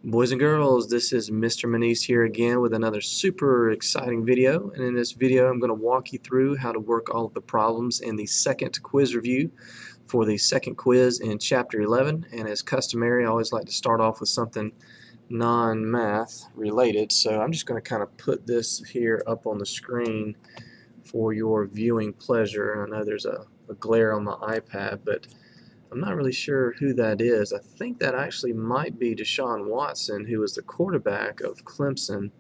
Boys and girls, this is Mr. Manise here again with another super exciting video. And in this video, I'm going to walk you through how to work all of the problems in the second quiz review for the second quiz in Chapter 11. And as customary, I always like to start off with something non-math related. So I'm just going to kind of put this here up on the screen for your viewing pleasure. I know there's a glare on my iPad, but I'm not really sure who that is. I think that actually might be Deshaun Watson, who was the quarterback of Clemson.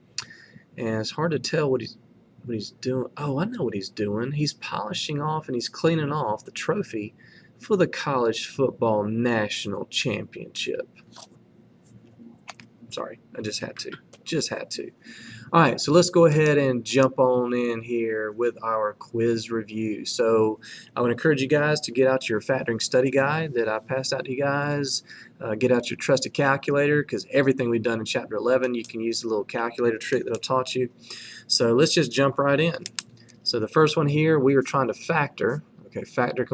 And it's hard to tell what he's doing. Oh, I know what he's doing. He's polishing off and he's cleaning off the trophy for the College Football National Championship. Sorry, I just had to. Just had to. All right, so let's go ahead and jump on in here with our quiz review. So I would encourage you guys to get out your factoring study guide that I passed out to you guys. Get out your trusted calculator, because everything we've done in Chapter 11, you can use the little calculator trick that I taught you. So let's just jump right in. So the first one here, we are trying to factor, factor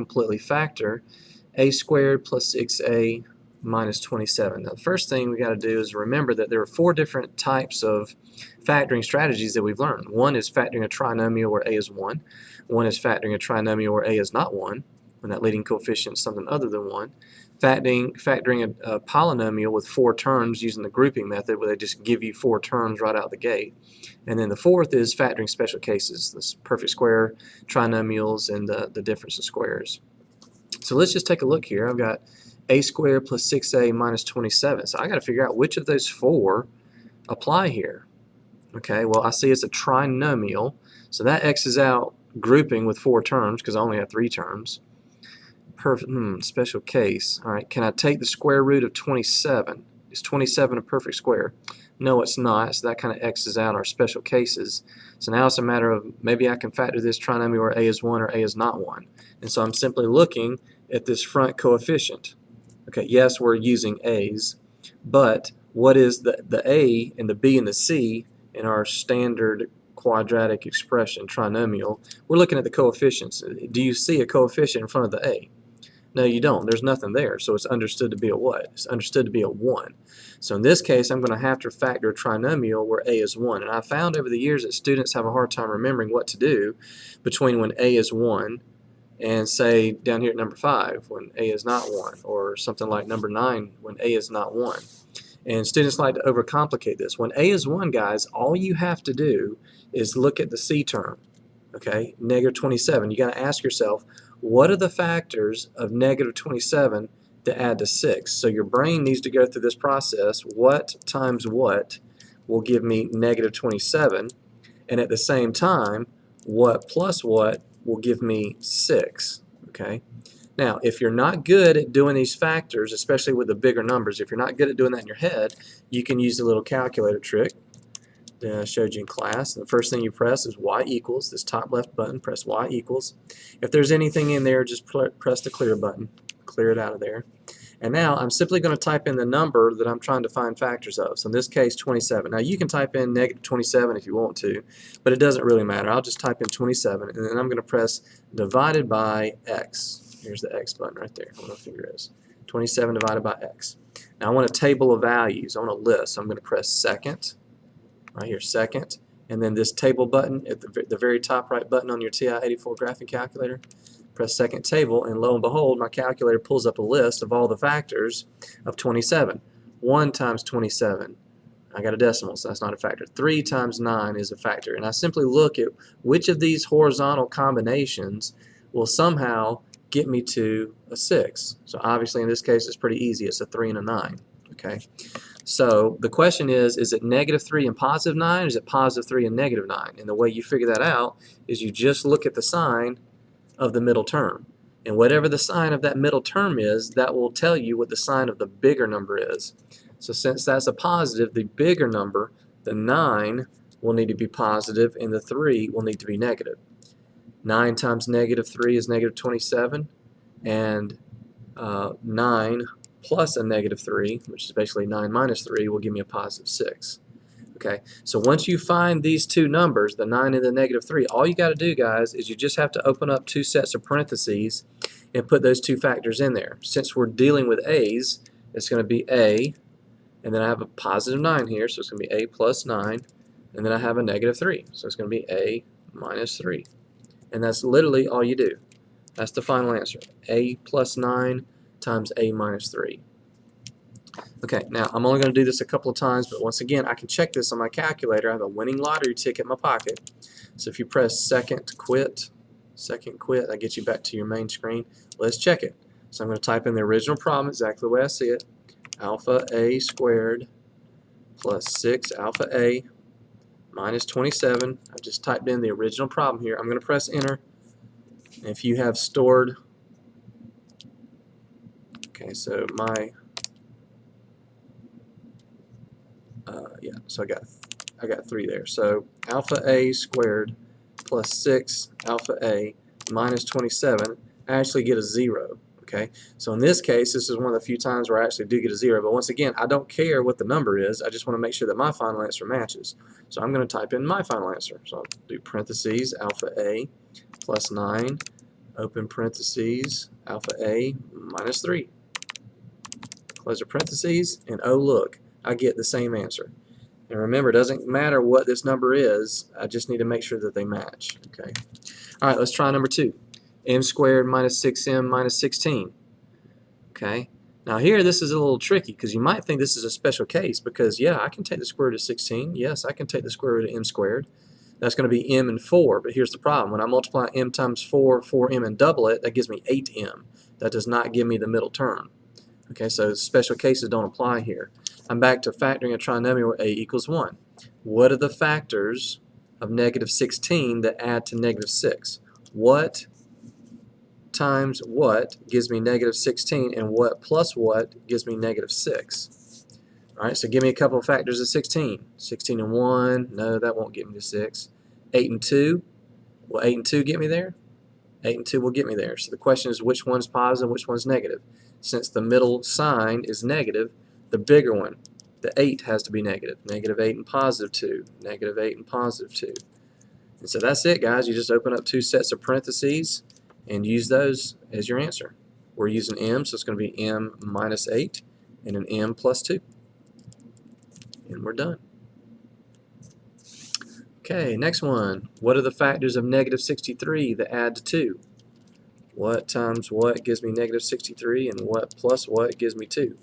a squared plus 6a minus 27. Now, the first thing we got to do is remember that there are four different types of factoring strategies that we've learned. One is factoring a trinomial where a is 1. One is factoring a trinomial where a is not 1, when that leading coefficient is something other than 1. Factoring a polynomial with four terms using the grouping method, where they just give you four terms right out the gate. And then the fourth is factoring special cases, this perfect square, trinomials, and the difference of squares. So let's just take a look here. I've got a squared plus 6a minus 27. So I got to figure out which of those four apply here. Okay, well, I see it's a trinomial, so that X's out grouping with four terms because I only have three terms. Perfect. Special case. All right, can I take the square root of 27? Is 27 a perfect square? No, it's not, so that kind of X's out our special cases. So now it's a matter of maybe I can factor this trinomial where a is 1 or a is not 1. And so I'm simply looking at this front coefficient. Okay, yes, we're using a's, but what is the a and the b and the c in our standard quadratic expression, trinomial? We're looking at the coefficients. Do you see a coefficient in front of the a? No, you don't. There's nothing there, so it's understood to be a what? It's understood to be a 1. So in this case, I'm going to have to factor a trinomial where a is 1. And I found over the years that students have a hard time remembering what to do between when a is 1 and say down here at number 5 when a is not 1, or something like number 9 when a is not 1. And students like to overcomplicate this. When a is 1, guys, all you have to do is look at the c term, okay, negative 27. You got to ask yourself, what are the factors of negative 27 to add to 6? So your brain needs to go through this process. What times what will give me negative 27? And at the same time, what plus what will give me 6, okay? Now, if you're not good at doing these factors, especially with the bigger numbers, if you're not good at doing that in your head, you can use the little calculator trick that I showed you in class. The first thing you press is y equals, this top left button, press y equals. If there's anything in there, just press the clear button, clear it out of there. And now I'm simply going to type in the number that I'm trying to find factors of. So in this case, 27. Now you can type in negative 27 if you want to, but it doesn't really matter. I'll just type in 27, and then I'm going to press divided by x. Here's the x button right there. I don't know if it is. 27 divided by x. Now I want a table of values. I want a list. So I'm going to press second, right here, second, and then this table button at the very top right button on your TI-84 graphing calculator. Press second table, and lo and behold, my calculator pulls up a list of all the factors of 27. 1 times 27, I got a decimal, so that's not a factor. 3 times 9 is a factor. And I simply look at which of these horizontal combinations will somehow get me to a 6. So obviously in this case it's pretty easy. It's a 3 and a 9. Okay. So the question is it negative 3 and positive 9, or is it positive 3 and negative 9? And the way you figure that out is you just look at the sign of the middle term. And whatever the sign of that middle term is, that will tell you what the sign of the bigger number is. So since that's a positive, the bigger number, the 9, will need to be positive, and the 3 will need to be negative. 9 times negative 3 is negative 27, and 9 plus a negative 3, which is basically 9 minus 3, will give me a positive 6. Okay, so once you find these two numbers, the 9 and the negative 3, all you got to do, guys, is you just have to open up two sets of parentheses and put those two factors in there. Since we're dealing with a's, it's going to be a And then I have a positive 9 here, so it's going to be a plus 9. And then I have a negative 3, so it's going to be a minus 3. And that's literally all you do. That's the final answer. A plus 9 times a minus 3. Okay, now I'm only going to do this a couple of times, but once again, I can check this on my calculator. I have a winning lottery ticket in my pocket. So if you press second quit, that gets you back to your main screen. Let's check it. So I'm going to type in the original problem exactly the way I see it. Alpha a squared plus 6 alpha a minus 27. I've just typed in the original problem here. I'm going to press enter. And if you have stored, okay, so my so I got 3 there. So alpha a squared plus 6 alpha a minus 27, I actually get a 0. Okay, so in this case, this is one of the few times where I actually do get a 0. But once again, I don't care what the number is. I just want to make sure that my final answer matches. So I'm going to type in my final answer. So I'll do parentheses alpha a plus 9, open parentheses, alpha a minus 3. Close the parentheses, and oh look, I get the same answer. And remember, it doesn't matter what this number is, I just need to make sure that they match. Okay. All right, let's try number 2. M squared minus 6m minus 16. Okay. Now here, this is a little tricky because you might think this is a special case because, yeah, I can take the square root of 16. Yes, I can take the square root of m squared. That's going to be m and 4, but here's the problem. When I multiply m times 4, 4m, and double it, that gives me 8m. That does not give me the middle term. Okay, so special cases don't apply here. I'm back to factoring a trinomial where a equals 1. What are the factors of negative 16 that add to negative 6? What times what gives me negative 16, and what plus what gives me negative 6? All right, so give me a couple of factors of 16. 16 and 1, no, that won't get me to 6. 8 and 2, will 8 and 2 get me there? 8 and 2 will get me there. So the question is which one's positive, which one's negative? Since the middle sign is negative, the bigger one, the 8, has to be negative. Negative 8 and positive 2. Negative 8 and positive 2. And so that's it, guys. You just open up 2 sets of parentheses and use those as your answer. We're using m, so it's going to be m minus 8 and an m plus 2. And we're done. Okay, next one. What are the factors of negative 63 that add to 2? What times what gives me negative 63, and what plus what gives me 2?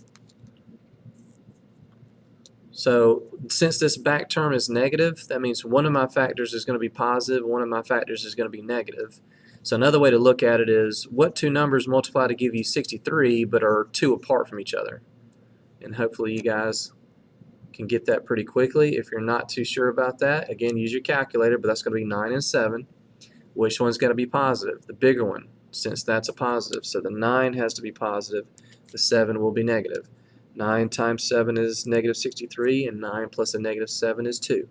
So since this back term is negative, that means one of my factors is going to be positive, one of my factors is going to be negative. So another way to look at it is, what 2 numbers multiply to give you 63 but are 2 apart from each other? And hopefully you guys can get that pretty quickly. If you're not too sure about that, again, use your calculator, but that's going to be 9 and 7. Which one's going to be positive? The bigger one, since that's a positive. So the 9 has to be positive, the 7 will be negative. 9 times 7 is negative 63, and 9 plus a negative 7 is 2.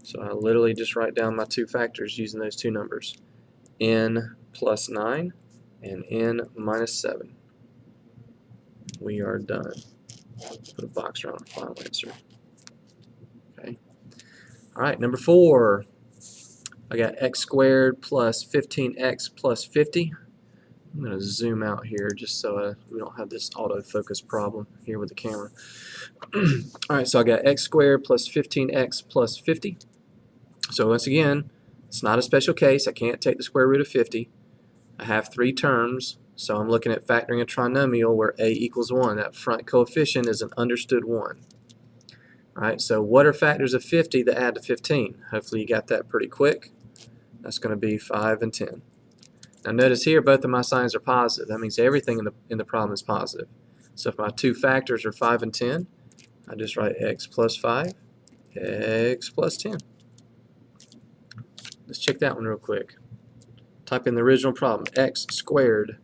So I literally just write down my 2 factors using those 2 numbers. N plus 9 and n minus 7. We are done. Put a box around the final answer. Okay. All right, number 4. I got x squared plus 15x plus 50. I'm going to zoom out here just so we don't have this autofocus problem here with the camera. Alright, so I got x squared plus 15x plus 50. So once again, it's not a special case. I can't take the square root of 50. I have 3 terms, so I'm looking at factoring a trinomial where a equals 1. That front coefficient is an understood 1. Alright, so what are factors of 50 that add to 15? Hopefully you got that pretty quick. That's going to be 5 and 10. Now notice here both of my signs are positive. That means everything in the problem is positive. So if my 2 factors are 5 and 10, I just write x plus 5, x plus 10. Let's check that one real quick. Type in the original problem, x squared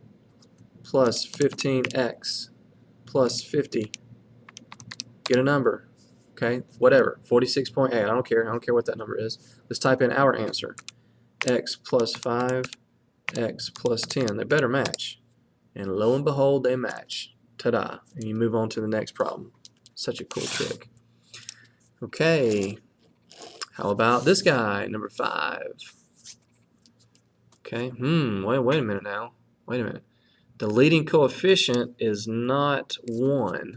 plus 15x plus 50. Get a number. Okay, whatever, 46.8. I don't care what that number is. Let's type in our answer. X plus 5, x plus 10. They better match. And lo and behold, they match. Ta-da. And you move on to the next problem. Such a cool trick. Okay. How about this guy, number 5? Okay. Wait a minute now. Wait a minute. The leading coefficient is not 1.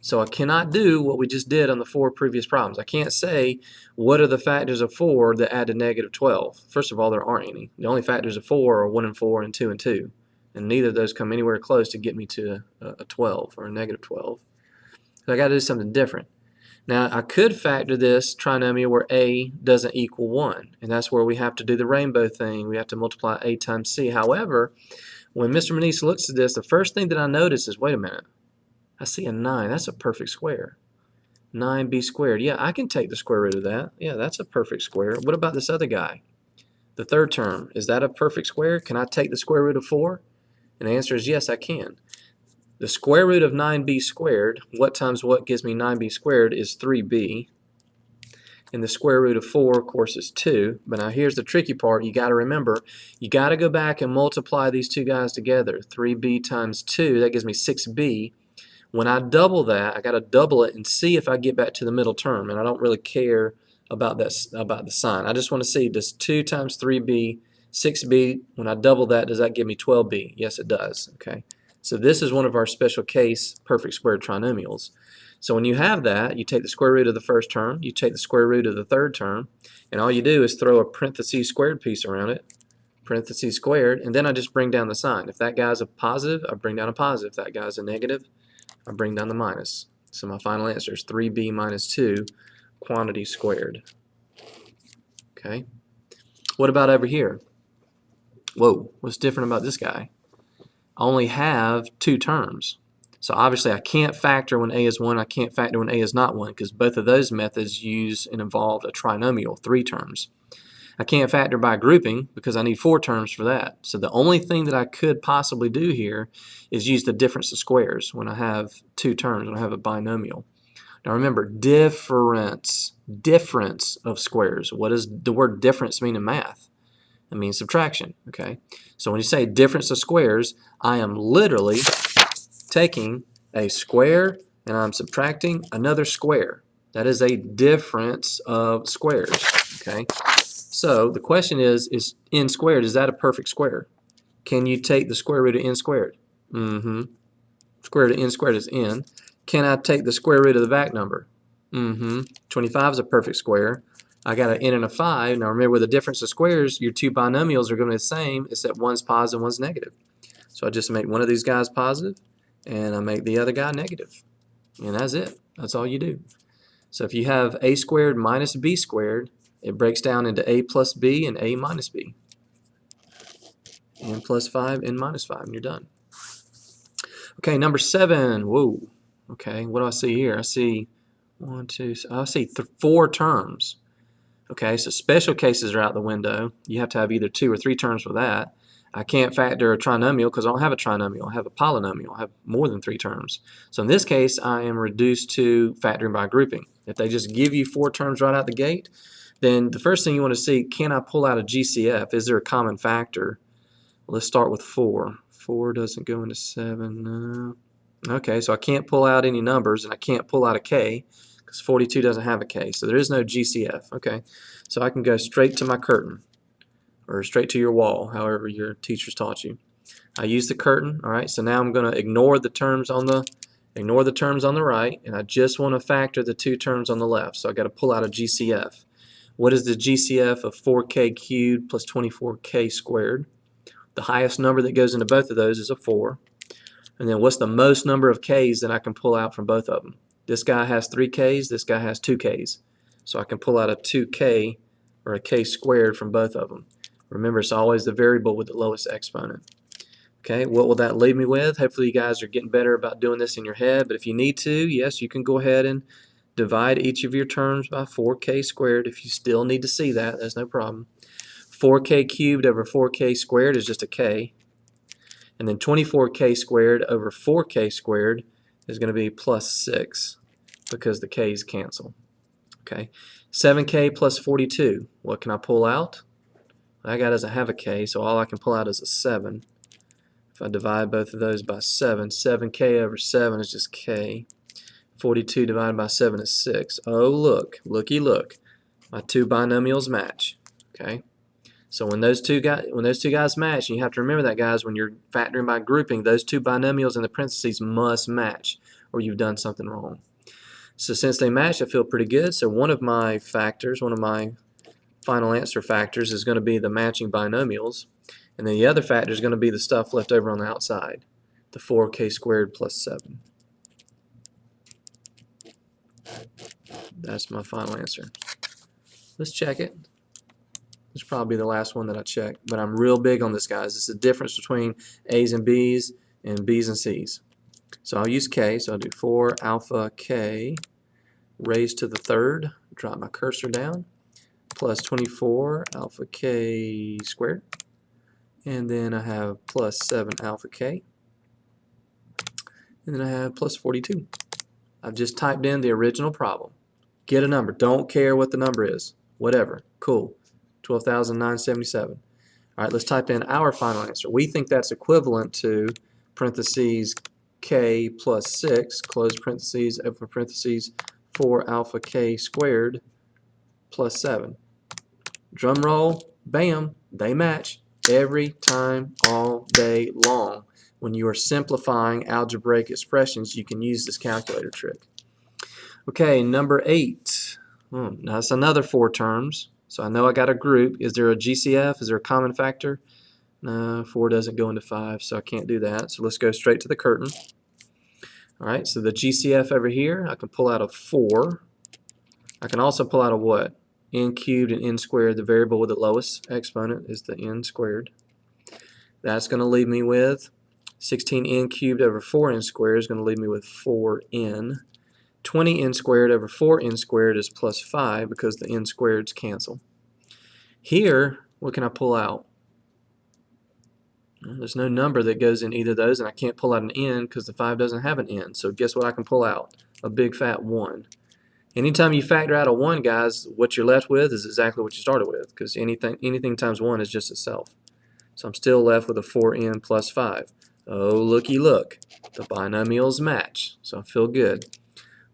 So I cannot do what we just did on the 4 previous problems. I can't say what are the factors of 4 that add to negative 12. First of all, there aren't any. The only factors of 4 are 1 and 4 and 2 and 2. And neither of those come anywhere close to get me to a 12 or a negative 12. So I got to do something different. Now I could factor this trinomial where a doesn't equal 1, and that's where we have to do the rainbow thing. We have to multiply a times c. However, when Mr. Manise looks at this, the first thing that I notice is, wait a minute, I see a 9. That's a perfect square. 9b squared. Yeah, I can take the square root of that. Yeah, that's a perfect square. What about this other guy? The third term, is that a perfect square? Can I take the square root of 4? And the answer is yes, I can. The square root of 9b squared, what times what gives me 9b squared, is 3b. And the square root of 4, of course, is 2. But now here's the tricky part. You got to remember, you got to go back and multiply these two guys together. 3b times 2, that gives me 6b. When I double that, I got to double it and see if I get back to the middle term. And I don't really care about this, about the sign. I just want to see, does 2 times 3b, 6b, when I double that, does that give me 12b? Yes, it does. Okay. So this is one of our special case perfect square trinomials. So when you have that, you take the square root of the first term, you take the square root of the third term, and all you do is throw a parentheses squared piece around it, parentheses squared, and then I just bring down the sign. If that guy's a positive, I bring down a positive. If that guy's a negative, I bring down the minus. So my final answer is 3b minus 2 quantity squared. Okay. What about over here? Whoa, what's different about this guy? I only have 2 terms. So obviously I can't factor when a is 1, I can't factor when a is not 1, because both of those methods use and involve a trinomial, 3 terms. I can't factor by grouping because I need 4 terms for that. So the only thing that I could possibly do here is use the difference of squares when I have 2 terms, when I have a binomial. Now remember, difference of squares. What does the word difference mean in math? It means subtraction, okay? So when you say difference of squares, I am literally taking a square and I'm subtracting another square. That is a difference of squares, okay? So the question is n squared, is that a perfect square? Can you take the square root of n squared? Square root of n squared is n. Can I take the square root of the back number? 25 is a perfect square. I got an n and a 5. Now remember, with the difference of squares, your 2 binomials are going to be the same, except one's positive, one's negative. So I just make one of these guys positive, and I make the other guy negative. And that's it. That's all you do. So if you have a squared minus b squared, it breaks down into a plus b and a minus b. N plus 5, n minus 5, and you're done. Okay, number 7. Whoa. Okay, what do I see here? I see 4 terms. Okay, so special cases are out the window. You have to have either 2 or 3 terms for that. I can't factor a trinomial because I don't have a trinomial. I have a polynomial. I have more than 3 terms. So in this case, I am reduced to factoring by grouping. If they just give you 4 terms right out the gate, then the first thing you want to see, can I pull out a GCF? Is there a common factor? Let's start with 4. 4 doesn't go into 7. No. Okay, so I can't pull out any numbers, and I can't pull out a K because 42 doesn't have a K. So there is no GCF. Okay, so I can go straight to my curtain, or straight to your wall, however your teachers taught you. I use the curtain. All right, so now I'm going to ignore the terms on the right, and I just want to factor the 2 terms on the left. So I got to pull out a GCF. What is the GCF of 4k cubed plus 24k squared? The highest number that goes into both of those is a 4. And then what's the most number of k's that I can pull out from both of them? This guy has 3 k's, this guy has 2 k's. So I can pull out a 2k or a k squared from both of them. Remember, it's always the variable with the lowest exponent. Okay, what will that leave me with? Hopefully you guys are getting better about doing this in your head, but if you need to, yes, you can go ahead and divide each of your terms by 4k squared. If you still need to see that, that's no problem. 4k cubed over 4k squared is just a k. And then 24k squared over 4k squared is going to be plus 6 because the k's cancel. Okay, 7k plus 42. What can I pull out? That guy doesn't have a k, so all I can pull out is a 7. If I divide both of those by 7, 7k over 7 is just k. 42 divided by 7 is 6. Oh, look, looky look. My 2 binomials match. Okay. So when those two guys match, and you have to remember that, guys, when you're factoring by grouping, those 2 binomials in the parentheses must match, or you've done something wrong. So since they match, I feel pretty good. So one of my factors, one of my final answer factors is going to be the matching binomials, and then the other factor is going to be the stuff left over on the outside, the 4k squared plus 7. That's my final answer. Let's check it. This will probably be the last one that I check, but I'm real big on this, guys. It's the difference between A's and B's and C's. So I'll use k, so I'll do 4 alpha k raised to the third, drop my cursor down, plus 24 alpha k squared, and then I have plus 7 alpha k, and then I have plus 42. I've just typed in the original problem. Get a number. Don't care what the number is. Whatever. Cool. 12,977. All right, let's type in our final answer. We think that's equivalent to parentheses k plus 6, close parentheses, open parentheses, 4 alpha k squared plus 7. Drum roll, bam, they match every time, all day long. When you are simplifying algebraic expressions, you can use this calculator trick. Okay, number 8. Now that's another 4 terms. So I know I got a group. Is there a GCF? Is there a common factor? No, 4 doesn't go into 5, so I can't do that. So let's go straight to the curtain. All right, so the GCF over here, I can pull out a 4. I can also pull out a what? N cubed and n squared. The variable with the lowest exponent is the n squared. That's going to leave me with 16n cubed over 4n squared is going to leave me with 4n. 20n squared over 4n squared is plus 5 because the n squareds cancel. Here, what can I pull out? Well, there's no number that goes in either of those, and I can't pull out an n because the 5 doesn't have an n. So guess what I can pull out? A big fat 1. Anytime you factor out a 1, guys, what you're left with is exactly what you started with, because anything times 1 is just itself. So I'm still left with a 4n plus 5. Oh, looky look. The binomials match, so I feel good.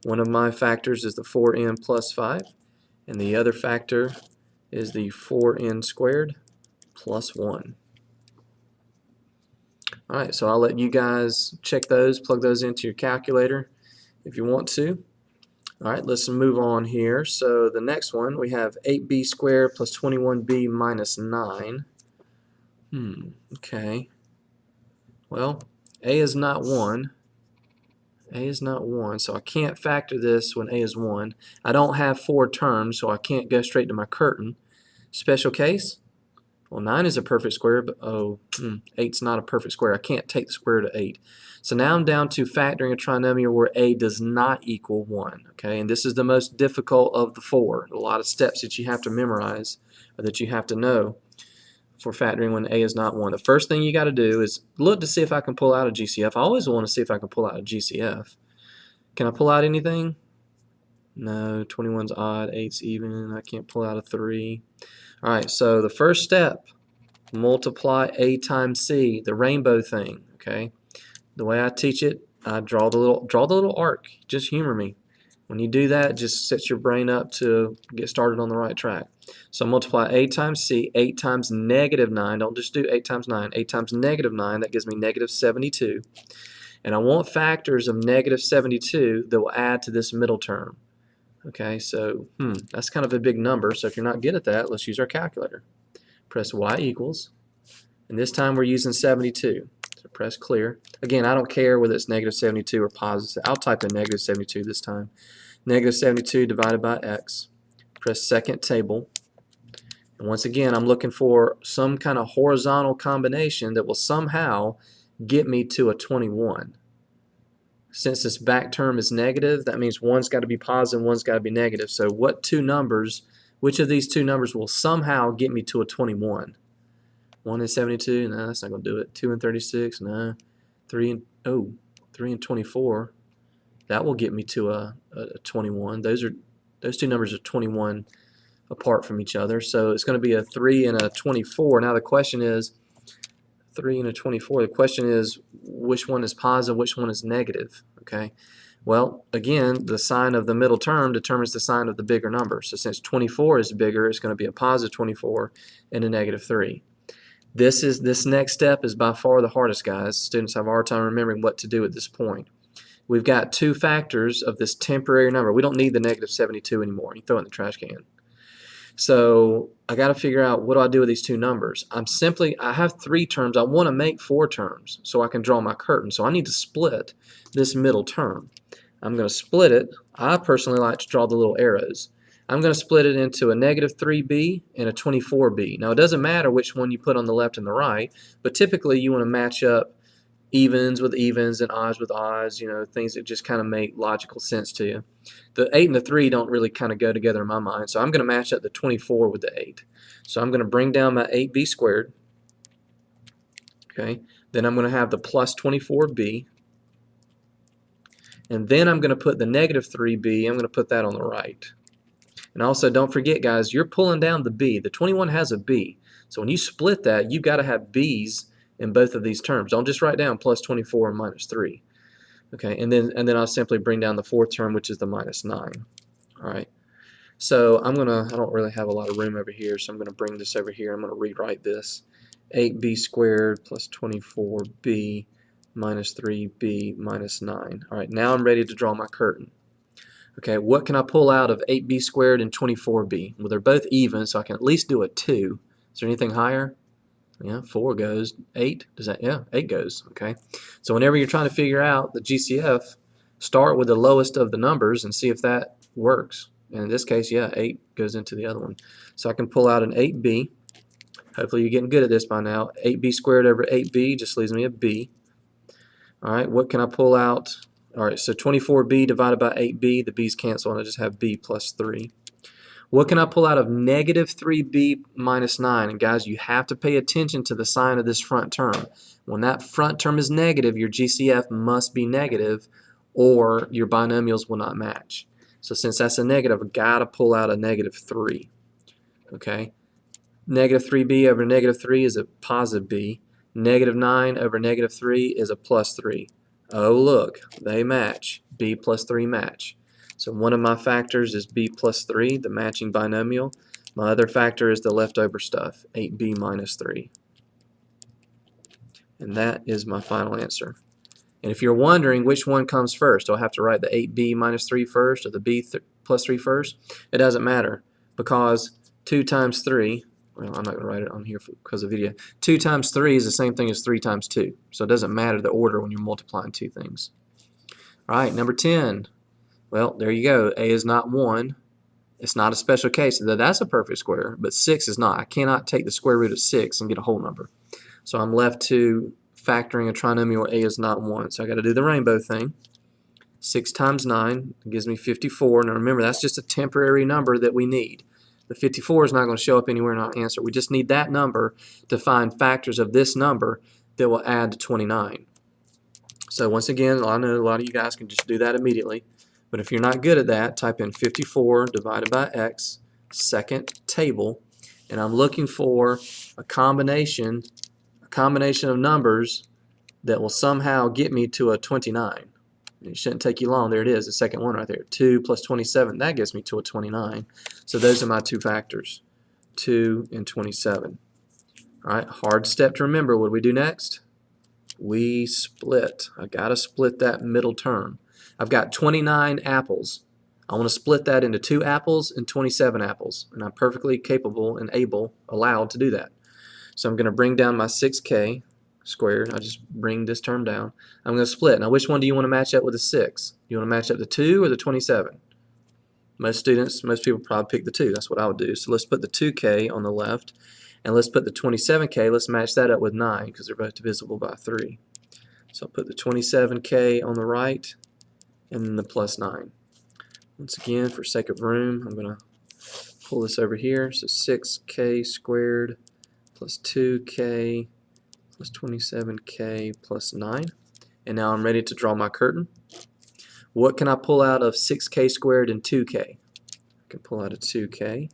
One of my factors is the 4n plus 5, and the other factor is the 4n squared plus 1. Alright, so I'll let you guys check those, plug those into your calculator if you want to. Alright, let's move on here. So the next one, we have 8b squared plus 21b minus 9. Okay. Well, a is not 1. A is not 1, so I can't factor this when a is 1. I don't have 4 terms, so I can't go straight to my curtain. Special case? Well, 9 is a perfect square, but 8's not a perfect square. I can't take the square root of 8. So now I'm down to factoring a trinomial where a does not equal 1. Okay, and this is the most difficult of the 4. A lot of steps that you have to memorize or that you have to know for factoring when a is not 1. The first thing you got to do is look to see if I can pull out a GCF. I always want to see if I can pull out a GCF. Can I pull out anything? No, 21's odd, 8's even. I can't pull out a 3. Alright, so the first step, multiply a times c, the rainbow thing. Okay, the way I teach it, I draw the little arc. Just humor me. When you do that, it just sets your brain up to get started on the right track. So multiply a times c, 8 times negative 9. Don't just do 8 times 9. 8 times negative 9, that gives me negative 72. And I want factors of negative 72 that will add to this middle term. Okay, so that's kind of a big number. So if you're not good at that, let's use our calculator. Press y equals, and this time we're using 72. So press clear. Again, I don't care whether it's negative 72 or positive. I'll type in negative 72 this time. Negative 72 divided by x. Press second table. And once again, I'm looking for some kind of horizontal combination that will somehow get me to a 21. Since this back term is negative, that means one's got to be positive, one's got to be negative. So what two numbers, which of these two numbers will somehow get me to a 21? 1 and 72, no, that's not going to do it. 2 and 36, no. 3 and 24, that will get me to a 21. Those two numbers are 21 apart from each other. So it's going to be a 3 and a 24. Now the question is, 3 and a 24, the question is which one is positive, which one is negative. Okay, well, again, the sign of the middle term determines the sign of the bigger number. So since 24 is bigger, it's going to be a positive 24 and a negative 3. This next step is by far the hardest, guys. Students have a hard time remembering what to do at this point. we've got two factors of this temporary number. We don't need the negative 72 anymore. You throw it in the trash can. So I got to figure out, what do I do with these two numbers? I have three terms. I want to make four terms so I can draw my curtain. So I need to split this middle term. I'm going to split it. I personally like to draw the little arrows. I'm going to split it into a negative 3b and a 24b. Now, it doesn't matter which one you put on the left and the right, but typically you want to match up evens with evens and odds with odds, things that just kind of make logical sense to you. The 8 and the 3 don't really kind of go together in my mind, so I'm going to match up the 24 with the 8. So I'm going to bring down my 8b squared. Okay, then I'm going to have the plus 24b, and then I'm going to put the negative 3b, I'm going to put that on the right. And also, don't forget, guys, you're pulling down the b. The 21 has a b, so when you split that, you've got to have b's in both of these terms. Don't just write down plus 24 and minus 3. Okay, and then I'll simply bring down the fourth term, which is the minus 9. All right, so I don't really have a lot of room over here, so I'm going to bring this over here. I'm going to rewrite this. 8b squared plus 24b minus 3b minus 9. All right, now I'm ready to draw my curtain. Okay, what can I pull out of 8b squared and 24b? Well, they're both even, so I can at least do a 2. Is there anything higher? Yeah, 4 goes. 8, does that? Yeah, 8 goes. Okay, so whenever you're trying to figure out the GCF, start with the lowest of the numbers and see if that works. And in this case, yeah, 8 goes into the other one. So I can pull out an 8b. Hopefully you're getting good at this by now. 8b squared over 8b just leaves me a b. All right, what can I pull out? All right, so 24b divided by 8b, the b's cancel and I just have b plus 3. What can I pull out of negative 3b minus 9? And guys, you have to pay attention to the sign of this front term. When that front term is negative, your GCF must be negative or your binomials will not match. So since that's a negative, I've got to pull out a negative 3. Okay, negative 3b over negative 3 is a positive b. Negative 9 over negative 3 is a plus 3. Oh, look, they match. B plus 3 match. So one of my factors is b plus 3, the matching binomial. My other factor is the leftover stuff, 8b minus 3. And that is my final answer. And if you're wondering which one comes first, do I have to write the 8b minus 3 first or the b plus 3 first? It doesn't matter, because 2 times 3, well, I'm not going to write it on here because of video. 2 times 3 is the same thing as 3 times 2. So it doesn't matter the order when you're multiplying two things. All right, number 10. Well, there you go. A is not 1. It's not a special case. That's a perfect square, but 6 is not. I cannot take the square root of 6 and get a whole number. So I'm left to factoring a trinomial where A is not 1. So I got to do the rainbow thing. 6 times 9 gives me 54. Now remember, that's just a temporary number that we need. The 54 is not going to show up anywhere in our answer. We just need that number to find factors of this number that will add to 29. So once again, I know a lot of you guys can just do that immediately. But if you're not good at that, type in 54 divided by x, second table, and I'm looking for a combination of numbers that will somehow get me to a 29. It shouldn't take you long. There it is, the second one right there. 2 plus 27, that gets me to a 29. So those are my two factors, 2 and 27. All right, hard step to remember. What do we do next? We split. I got to split that middle term. I've got 29 apples. I want to split that into 2 apples and 27 apples, and I'm perfectly capable and allowed to do that. So I'm going to bring down my 6k squared. I just bring this term down. I'm going to split. Now, which one do you want to match up with a 6? You want to match up the 2 or the 27? Most people probably pick the 2. That's what I would do. So let's put the 2k on the left, and let's put the 27k. Let's match that up with 9 because they're both divisible by 3. So I'll put the 27k on the right and then the plus 9. Once again, for sake of room, I'm going to pull this over here. So 6k squared plus 2k plus 27k plus 9. And now I'm ready to draw my curtain. What can I pull out of 6k squared and 2k? I can pull out a 2k.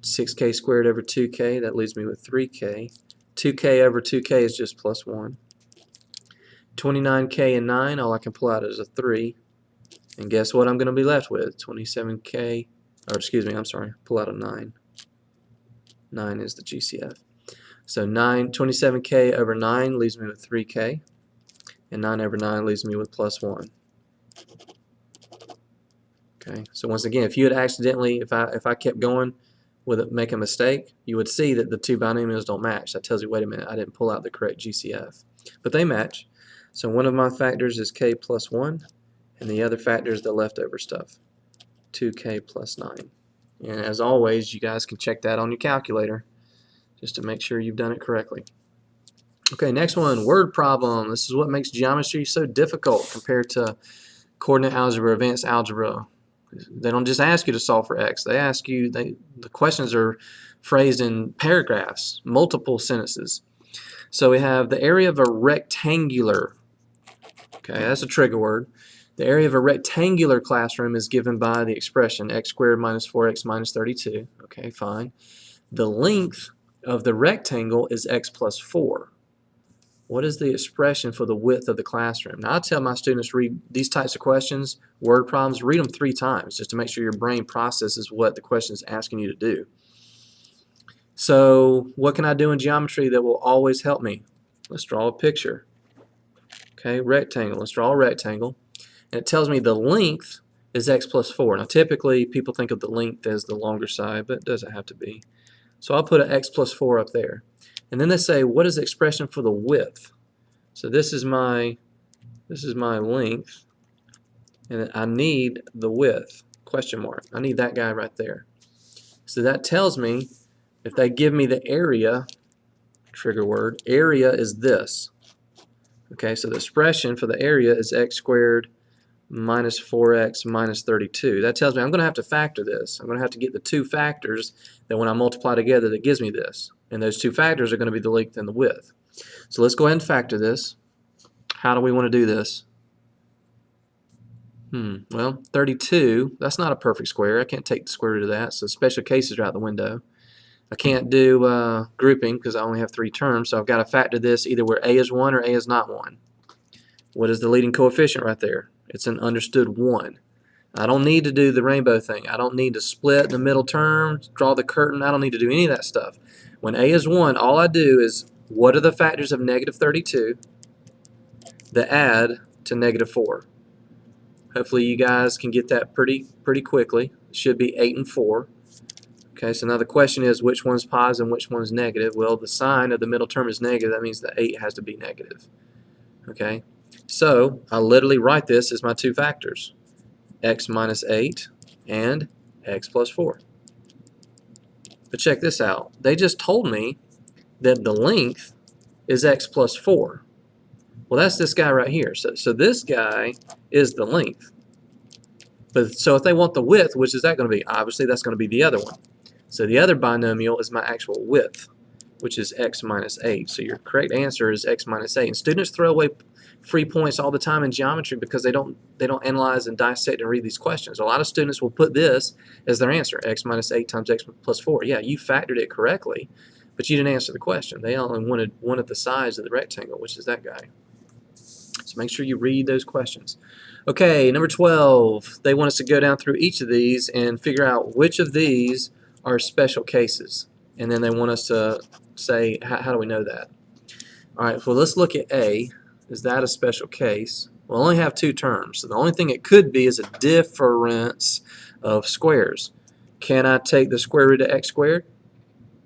6k squared over 2k, that leaves me with 3k. 2k over 2k is just plus 1. 29k and 9, all I can pull out is a 3. And guess what I'm going to be left with? 27k, or excuse me, I'm sorry, pull out a 9. 9 is the GCF. So 27k over 9 leaves me with 3k, and 9 over 9 leaves me with plus 1. Okay, so once again, if you had accidentally, if I kept going with it, make a mistake, you would see that the two binomials don't match. That tells you, wait a minute, I didn't pull out the correct GCF. But they match. So one of my factors is k plus 1, and the other factor is the leftover stuff, 2k plus 9. And as always, you guys can check that on your calculator just to make sure you've done it correctly. Okay, next one, word problem. This is what makes geometry so difficult compared to coordinate algebra, advanced algebra. They don't just ask you to solve for x. They ask you, the questions are phrased in paragraphs, multiple sentences. So we have the area of a rectangular, okay, that's a trigger word. The area of a rectangular classroom is given by the expression x squared minus 4x minus 32. Okay, fine. The length of the rectangle is x plus 4. What is the expression for the width of the classroom? Now, I tell my students, read these types of questions, word problems, read them 3 times just to make sure your brain processes what the question is asking you to do. So what can I do in geometry that will always help me? Let's draw a picture. Okay, rectangle. Let's draw a rectangle. And it tells me the length is x plus 4. Now, typically, people think of the length as the longer side, but it doesn't have to be. So I'll put an x plus 4 up there. And then they say, what is the expression for the width? So this is my length, and I need the width, question mark. I need that guy right there. So that tells me, if they give me the area, trigger word, area is this. Okay, so the expression for the area is x squared minus 4x minus 32. That tells me I'm going to have to factor this. I'm going to have to get the two factors that when I multiply together that gives me this. And those two factors are going to be the length and the width. So let's go ahead and factor this. How do we want to do this? Well, 32, that's not a perfect square. I can't take the square root of that, so special cases are out the window. I can't do grouping because I only have 3 terms, so I've got to factor this either where a is 1 or a is not 1. What is the leading coefficient right there? It's an understood 1. I don't need to do the rainbow thing. I don't need to split the middle term, draw the curtain. I don't need to do any of that stuff. When a is 1, all I do is, what are the factors of negative 32 that add to negative 4? Hopefully you guys can get that pretty quickly. It should be 8 and 4. Okay, so now the question is, which one's positive and which one's negative? Well, the sign of the middle term is negative. That means the 8 has to be negative. Okay, so I literally write this as my two factors, x minus 8 and x plus 4. But check this out. They just told me that the length is x plus 4. Well, that's this guy right here. So this guy is the length. But so if they want the width, which is that going to be? Obviously, that's going to be the other one. So the other binomial is my actual width, which is x minus 8. So your correct answer is x minus 8. And students throw away free points all the time in geometry because they don't analyze and dissect and read these questions. A lot of students will put this as their answer, x minus 8 times x plus 4. Yeah, you factored it correctly, but you didn't answer the question. They only wanted the size of the rectangle, which is that guy. So make sure you read those questions. Okay, number 12. They want us to go down through each of these and figure out which of these are special cases. And then they want us to say, how do we know that? All right, well, let's look at A. Is that a special case? We'll only have 2 terms. So the only thing it could be is a difference of squares. Can I take the square root of x squared?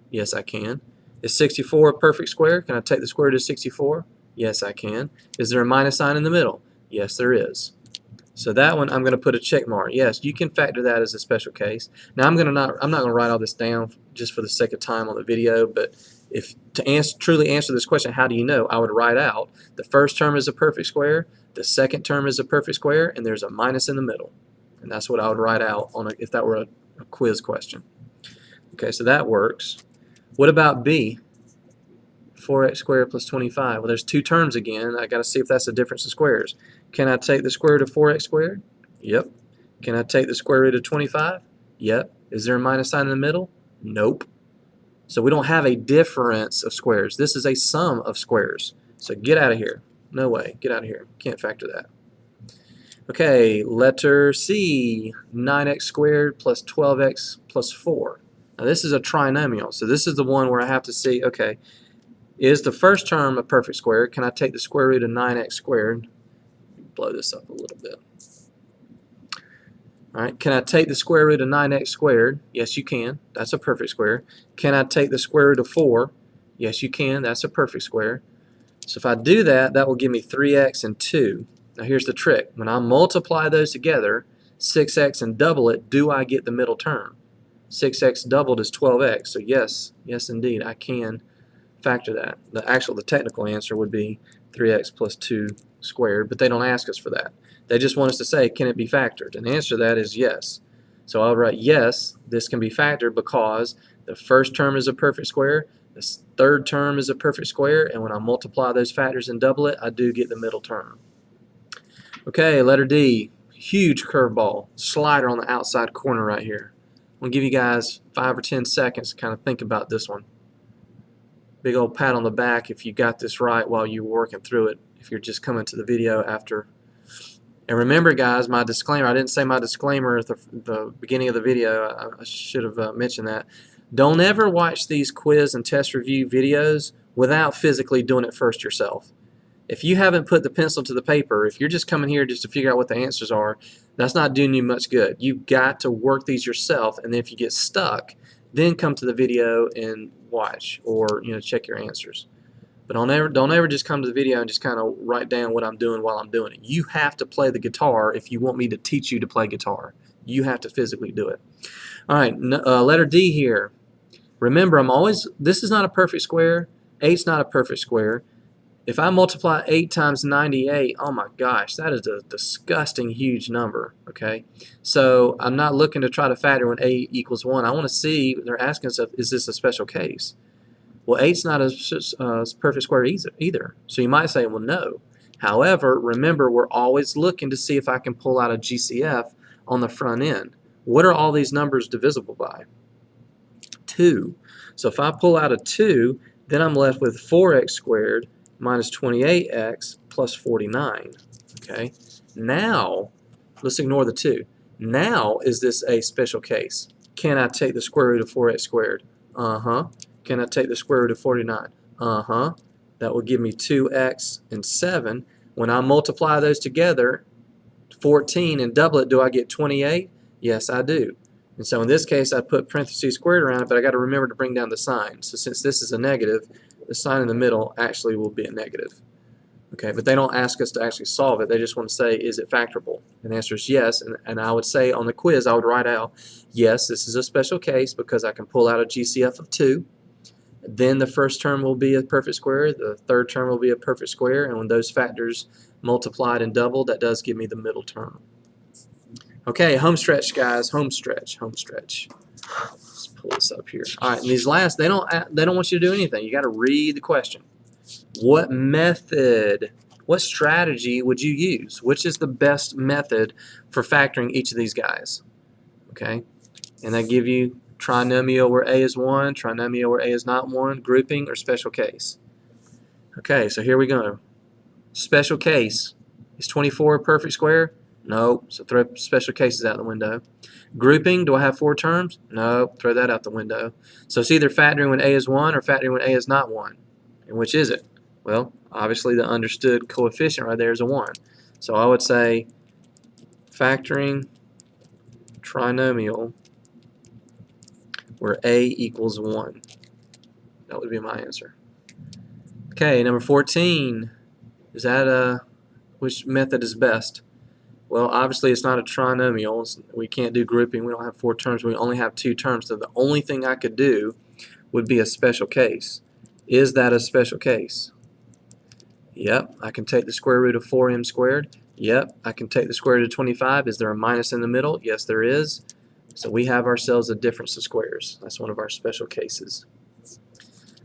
Yes, I can. Is 64 a perfect square? Can I take the square root of 64? Yes, I can. Is there a minus sign in the middle? Yes, there is. So that one I'm going to put a check mark. Yes, you can factor that as a special case. Now I'm not going to write all this down just for the sake of time on the video, but if to truly answer this question, how do you know? I would write out the first term is a perfect square, the second term is a perfect square, and there's a minus in the middle. And that's what I would write out on if that were a quiz question. Okay, so that works. What about B? 4x squared plus 25. Well, there's 2 terms again. I got to see if that's a difference in squares. Can I take the square root of 4x squared? Yep. Can I take the square root of 25? Yep. Is there a minus sign in the middle? Nope. So we don't have a difference of squares. This is a sum of squares. So get out of here. No way. Get out of here. Can't factor that. Okay, letter C. 9x squared plus 12x plus 4. Now this is a trinomial. So this is the one where I have to see, okay, is the first term a perfect square? Can I take the square root of 9x squared? Blow this up a little bit. All right, can I take the square root of 9x squared? Yes, you can. That's a perfect square. Can I take the square root of 4? Yes, you can. That's a perfect square. So if I do that, that will give me 3x and 2. Now here's the trick. When I multiply those together, 6x and double it, do I get the middle term? 6x doubled is 12x. So yes, indeed, I can factor that. The technical answer would be 3x plus 2 squared, but they don't ask us for that. They just want us to say, can it be factored? And the answer to that is yes. So I'll write yes, this can be factored because the first term is a perfect square, the third term is a perfect square, and when I multiply those factors and double it, I do get the middle term. Okay, letter D, huge curveball, slider on the outside corner right here. I'm going to give you guys 5 or 10 seconds to kind of think about this one. Big old pat on the back if you got this right while you were working through it, if you're just coming to the video after. And remember, guys, my disclaimer, I didn't say my disclaimer at the beginning of the video. I should have mentioned that. Don't ever watch these quiz and test review videos without physically doing it first yourself. If you haven't put the pencil to the paper, if you're just coming here just to figure out what the answers are, that's not doing you much good. You've got to work these yourself, and then if you get stuck, then come to the video and watch, or check your answers. But don't ever just come to the video and just kind of write down what I'm doing while I'm doing it. You have to play the guitar if you want me to teach you to play guitar. You have to physically do it. All right, letter D here. Remember, this is not a perfect square. 8's not a perfect square. If I multiply 8 times 98, oh my gosh, that is a disgusting huge number, okay? So I'm not looking to try to factor when 8 equals 1. I want to see, they're asking us, is this a special case? Well, 8's not a perfect square either. So you might say, well, no. However, remember, we're always looking to see if I can pull out a GCF on the front end. What are all these numbers divisible by? 2. So if I pull out a 2, then I'm left with 4x squared minus 28x plus 49. Okay. Now, let's ignore the 2. Now, is this a special case? Can I take the square root of 4x squared? Uh-huh. Can I take the square root of 49? Uh-huh. That will give me 2x and 7. When I multiply those together, 14, and double it, do I get 28? Yes, I do. And so in this case, I put parentheses squared around it, but I got to remember to bring down the sign. So since this is a negative, the sign in the middle actually will be a negative. Okay, but they don't ask us to actually solve it. They just want to say, is it factorable? And the answer is yes. And I would say on the quiz, I would write out, yes, this is a special case because I can pull out a GCF of 2. Then the first term will be a perfect square. The third term will be a perfect square. And when those factors multiplied and doubled, that does give me the middle term. Okay, home stretch, guys. Home stretch. Home stretch. Let's pull this up here. All right, and these last, they don't want you to do anything. You got to read the question. What method, what strategy would you use? Which is the best method for factoring each of these guys? Okay, and they give you trinomial where A is 1, trinomial where A is not 1, grouping, or special case. Okay, so here we go. Special case. Is 24 a perfect square? No, so throw special cases out the window. Grouping, do I have 4 terms? No, throw that out the window. So it's either factoring when A is 1 or factoring when A is not 1. And which is it? Well, obviously the understood coefficient right there is a 1. So I would say factoring trinomial where A equals 1. That would be my answer. Okay, number 14. Is that which method is best? Well, obviously it's not a trinomial. We can't do grouping. We don't have 4 terms. We only have 2 terms. So the only thing I could do would be a special case. Is that a special case? Yep. I can take the square root of 4m squared. Yep. I can take the square root of 25. Is there a minus in the middle? Yes, there is. So we have ourselves a difference of squares. That's one of our special cases.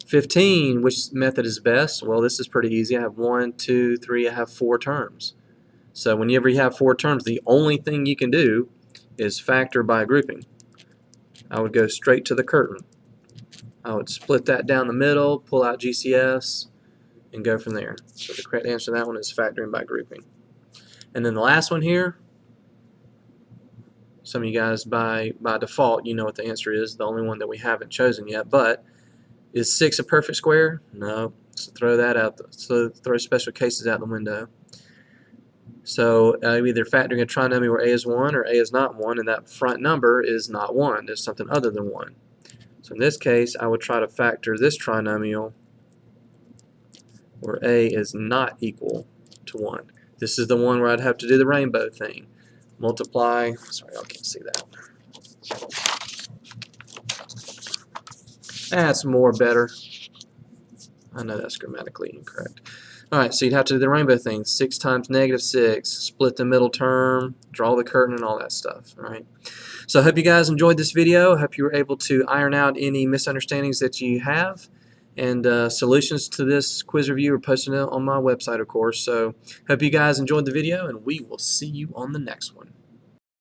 15. Which method is best? Well, this is pretty easy. I have 1, 2, 3. I have 4 terms. So whenever you have 4 terms, the only thing you can do is factor by grouping. I would go straight to the curtain. I would split that down the middle, pull out GCFs, and go from there. So the correct answer to that one is factoring by grouping. And then the last one here, some of you guys by default, you know what the answer is, the only one that we haven't chosen yet, but is 6 a perfect square? No. So throw that out. So throw special cases out the window. So I'm either factoring a trinomial where a is 1 or a is not 1, and that front number is not 1. It's something other than 1. So in this case, I would try to factor this trinomial where a is not equal to 1. This is the one where I'd have to do the rainbow thing. Multiply, sorry, I can't see that. That's more better. I know that's grammatically incorrect. Alright, so you'd have to do the rainbow thing. 6 times -6, split the middle term, draw the curtain, and all that stuff. Alright. So I hope you guys enjoyed this video. I hope you were able to iron out any misunderstandings that you have. And solutions to this quiz review are posted on my website, of course. So hope you guys enjoyed the video, and we will see you on the next one.